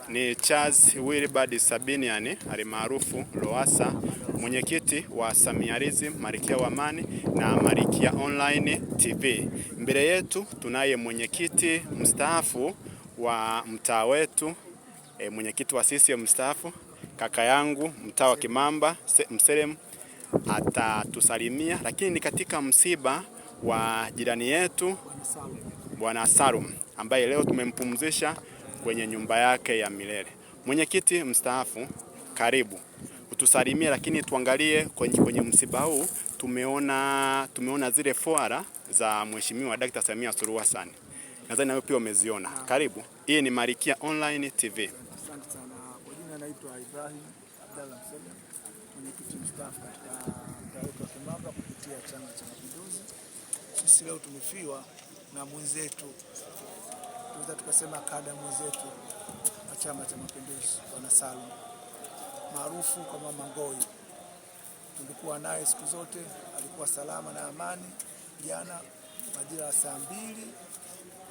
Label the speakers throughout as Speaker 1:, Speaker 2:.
Speaker 1: Ni Charles Wilbard Sabinian alimaarufu Lowassa, mwenyekiti wa Samialism, Malkia wa Amani na Malkia Online TV. Mbele yetu tunaye mwenyekiti mstaafu wa mtaa wetu, mwenyekiti wa CCM mstaafu, kaka yangu mtaa wa Kimamba Mselem, atatusalimia. Lakini ni katika msiba wa jirani yetu Bwana Salum ambaye leo tumempumzisha kwenye nyumba yake ya milele. Mwenyekiti mstaafu, karibu utusalimie, lakini tuangalie kwenye msiba huu. Tumeona zile fuara za Mheshimiwa Dr. Samia Suluhu Hassan. Nadhani nawe pia umeziona. Karibu. Hii ni Malkia Online TV.
Speaker 2: Asante sana. Kwa jina naitwa Ibrahim Abdalla Mselem, mwenyekiti mstaafu katika mtaa wetu wa Kimamba kupitia Chama cha Mapinduzi. Sisi leo tumefiwa na mwenzetu, tunaweza tukasema kada mwenzetu wa Chama cha Mapinduzi, Bwana Salum maarufu kwa Mama Ngoi. Tulikuwa naye siku zote, alikuwa salama na amani. Jana majira ya saa 2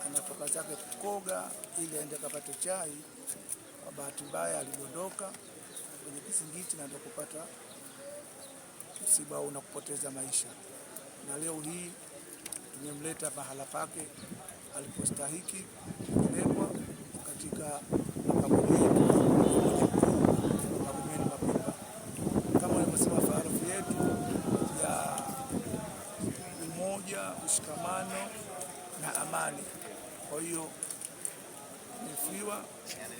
Speaker 2: anatoka zake kukoga ili aende kapate chai. Kwa bahati mbaya alidondoka kwenye kizingiti na ndio kupata msiba huu na kupoteza maisha. Na leo hii tumemleta pahala pake alipostahiki kupelekwa katika makaburi yetu Magomeni Mapemba, kama alivyosema farufu yetu ya umoja, ushikamano na amani. Kwa hiyo tumefiwa,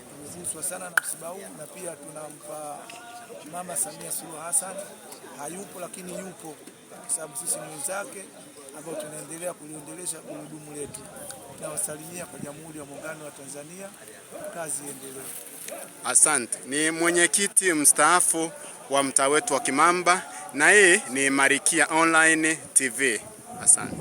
Speaker 2: tumeguswa sana na msiba huu, na pia tunampa Mama Samia Suluhu Hassan. Hayupo lakini yupo, kwa sababu sisi mwenzake ambao tunaendelea kuliendelesha gurudumu letu. Na wasalimia kwa Jamhuri ya Muungano wa Tanzania, kazi iendelee.
Speaker 1: Asante. Ni mwenyekiti mstaafu wa mtaa wetu wa Kimamba, na hii ni Malkia Online TV. Asante.